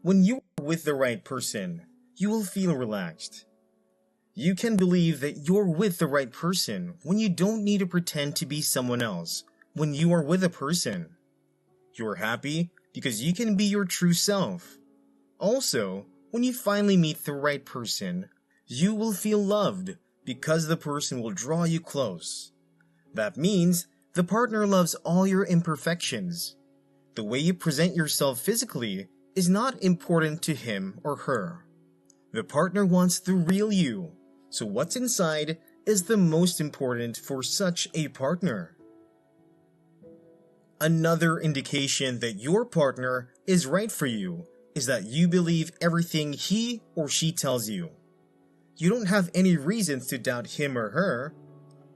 When you are with the right person, you will feel relaxed. You can believe that you're with the right person when you don't need to pretend to be someone else when you are with a person. You're happy because you can be your true self. Also, when you finally meet the right person, you will feel loved because the person will draw you close. That means the partner loves all your imperfections. The way you present yourself physically is not important to him or her. The partner wants the real you, so what's inside is the most important for such a partner. Another indication that your partner is right for you is that you believe everything he or she tells you. You don't have any reasons to doubt him or her.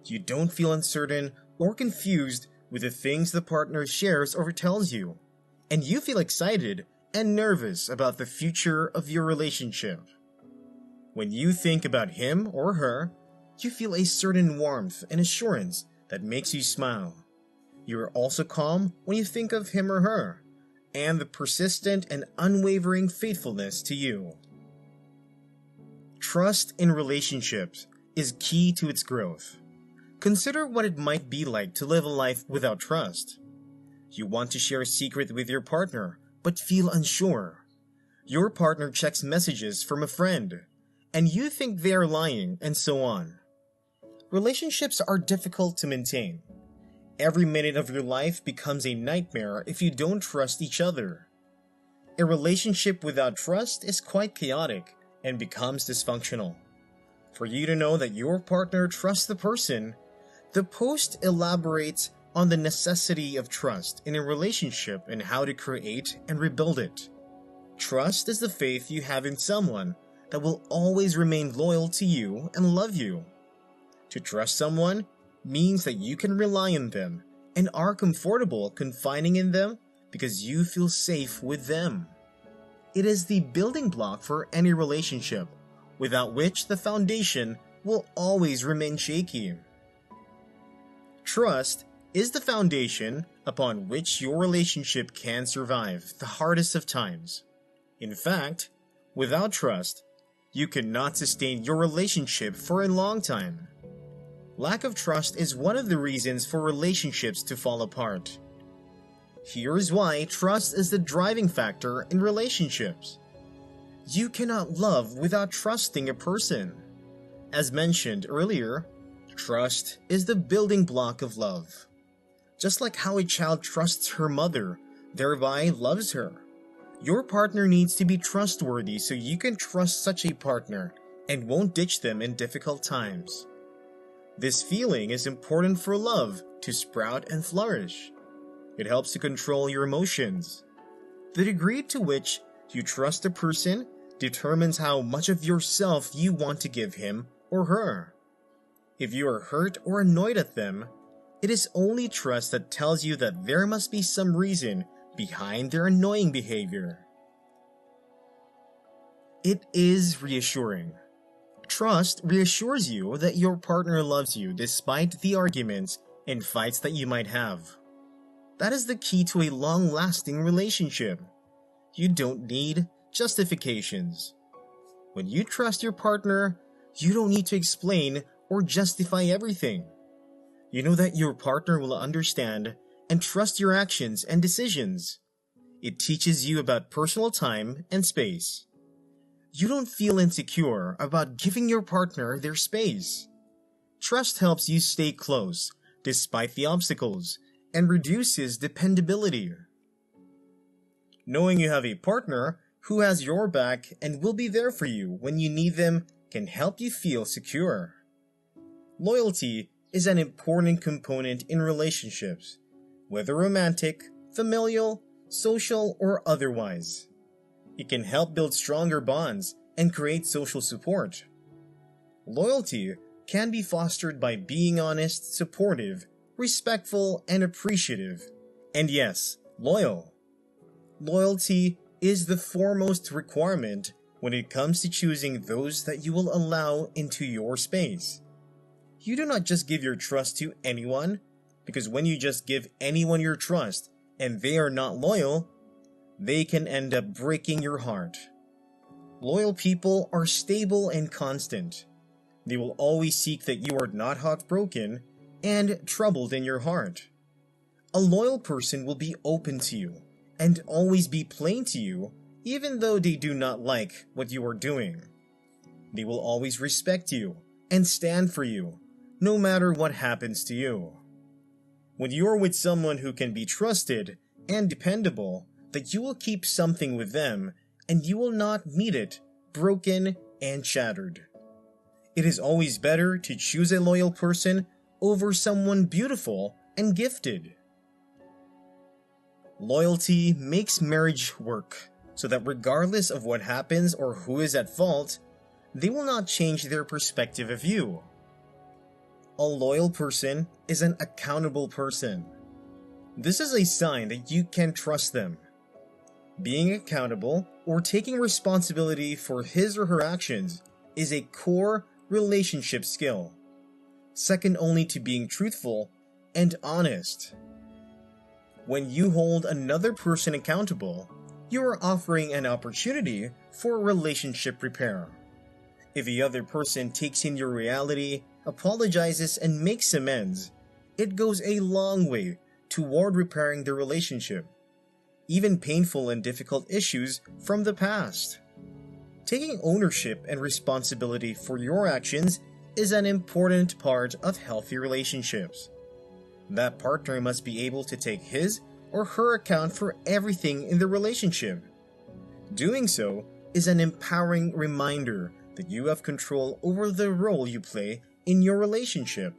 You don't feel uncertain or confused with the things the partner shares or tells you, and you feel excited and nervous about the future of your relationship. When you think about him or her, you feel a certain warmth and assurance that makes you smile. You are also calm when you think of him or her, and the persistent and unwavering faithfulness to you. Trust in relationships is key to its growth. Consider what it might be like to live a life without trust. You want to share a secret with your partner, but feel unsure. Your partner checks messages from a friend, and you think they are lying, and so on. Relationships are difficult to maintain. Every minute of your life becomes a nightmare if you don't trust each other. A relationship without trust is quite chaotic and becomes dysfunctional. For you to know that your partner trusts the person, the post elaborates on the necessity of trust in a relationship and how to create and rebuild it. Trust is the faith you have in someone that will always remain loyal to you and love you. To trust someone means that you can rely on them and are comfortable confiding in them because you feel safe with them. It is the building block for any relationship, without which the foundation will always remain shaky. Trust is the foundation upon which your relationship can survive the hardest of times. In fact, without trust, you cannot sustain your relationship for a long time. Lack of trust is one of the reasons for relationships to fall apart. Here's why trust is the driving factor in relationships. You cannot love without trusting a person. As mentioned earlier, trust is the building block of love. Just like how a child trusts her mother, thereby loves her. Your partner needs to be trustworthy so you can trust such a partner and won't ditch them in difficult times. This feeling is important for love to sprout and flourish. It helps to control your emotions. The degree to which you trust a person determines how much of yourself you want to give him or her. If you are hurt or annoyed at them, it is only trust that tells you that there must be some reason behind their annoying behavior. It is reassuring. Trust reassures you that your partner loves you despite the arguments and fights that you might have. That is the key to a long-lasting relationship. You don't need justifications. When you trust your partner, you don't need to explain or justify everything. You know that your partner will understand and trust your actions and decisions. It teaches you about personal time and space. You don't feel insecure about giving your partner their space. Trust helps you stay close despite the obstacles and reduces dependability. Knowing you have a partner who has your back and will be there for you when you need them can help you feel secure. Loyalty is an important component in relationships, whether romantic, familial, social, or otherwise. It can help build stronger bonds and create social support. Loyalty can be fostered by being honest, supportive, respectful, and appreciative. And yes, loyal. Loyalty is the foremost requirement when it comes to choosing those that you will allow into your space. You do not just give your trust to anyone, because when you just give anyone your trust and they are not loyal, they can end up breaking your heart. Loyal people are stable and constant. They will always seek that you are not heartbroken and troubled in your heart. A loyal person will be open to you and always be plain to you, even though they do not like what you are doing. They will always respect you and stand for you, no matter what happens to you. When you are with someone who can be trusted and dependable, that you will keep something with them and you will not meet it broken and shattered. It is always better to choose a loyal person over someone beautiful and gifted. Loyalty makes marriage work, so that regardless of what happens or who is at fault, they will not change their perspective of you. A loyal person is an accountable person. This is a sign that you can trust them. Being accountable or taking responsibility for his or her actions is a core relationship skill, second only to being truthful and honest. When you hold another person accountable, you are offering an opportunity for relationship repair. If the other person takes in your reality, apologizes, and makes amends, it goes a long way toward repairing the relationship, even painful and difficult issues from the past. Taking ownership and responsibility for your actions is an important part of healthy relationships. That partner must be able to take his or her account for everything in the relationship. Doing so is an empowering reminder that you have control over the role you play in your relationship.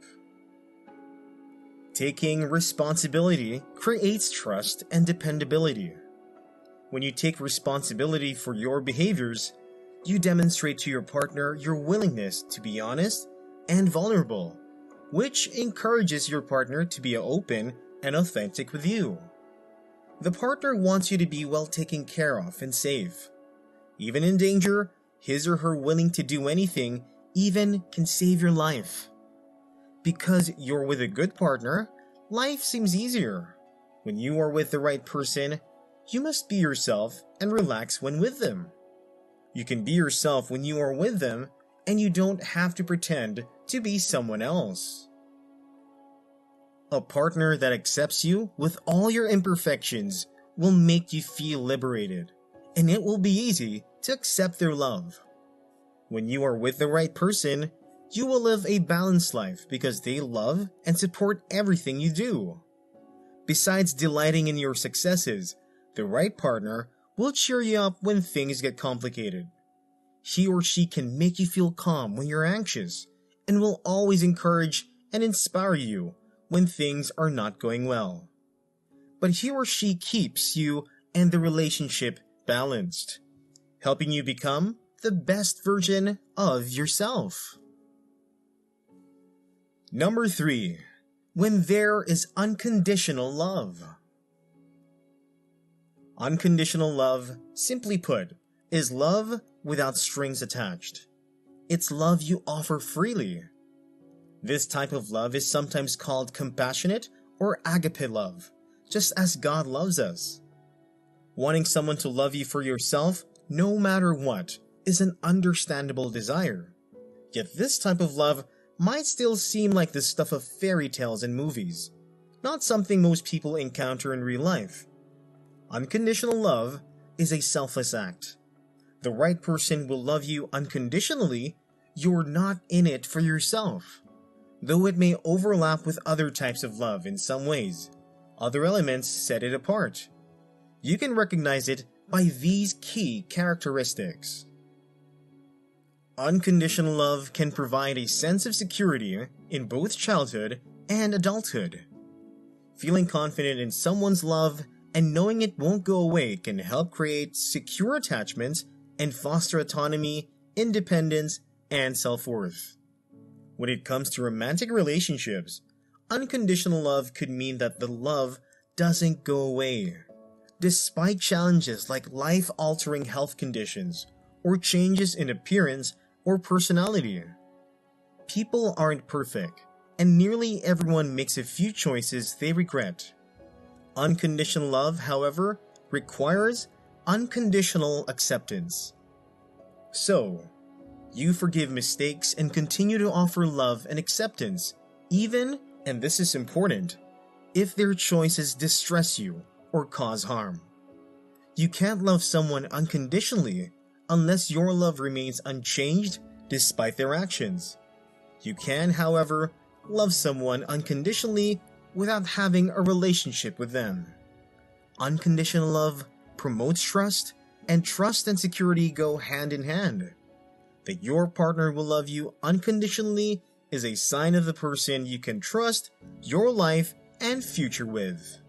Taking responsibility creates trust and dependability. When you take responsibility for your behaviors, you demonstrate to your partner your willingness to be honest and vulnerable, which encourages your partner to be open and authentic with you. The partner wants you to be well taken care of and safe. Even in danger, his or her willing to do anything even can save your life. Because you're with a good partner, life seems easier. When you are with the right person, you must be yourself and relax when with them. You can be yourself when you are with them, and you don't have to pretend to be someone else. A partner that accepts you with all your imperfections will make you feel liberated, and it will be easy to accept their love. When you are with the right person, you will live a balanced life because they love and support everything you do. Besides delighting in your successes, the right partner will cheer you up when things get complicated. He or she can make you feel calm when you're anxious and will always encourage and inspire you when things are not going well. But he or she keeps you and the relationship balanced, helping you become the best version of yourself. Number 3. When there is unconditional love. Unconditional love, simply put, is love without strings attached. It's love you offer freely. This type of love is sometimes called compassionate or agape love, just as God loves us. Wanting someone to love you for yourself, no matter what, is an understandable desire. Yet this type of love might still seem like the stuff of fairy tales and movies, not something most people encounter in real life. Unconditional love is a selfless act. The right person will love you unconditionally. You're not in it for yourself. Though it may overlap with other types of love in some ways, other elements set it apart. You can recognize it by these key characteristics. Unconditional love can provide a sense of security in both childhood and adulthood. Feeling confident in someone's love and knowing it won't go away can help create secure attachments and foster autonomy, independence, and self-worth. When it comes to romantic relationships, unconditional love could mean that the love doesn't go away. Despite challenges like life-altering health conditions or changes in appearance or personality. People aren't perfect, and nearly everyone makes a few choices they regret. Unconditional love, however, requires Unconditional acceptance. So, you forgive mistakes and continue to offer love and acceptance, even, and this is important, if their choices distress you or cause harm. You can't love someone unconditionally unless your love remains unchanged despite their actions. You can, however, love someone unconditionally without having a relationship with them. Unconditional love promotes trust, and trust and security go hand in hand. That your partner will love you unconditionally is a sign of the person you can trust your life and future with.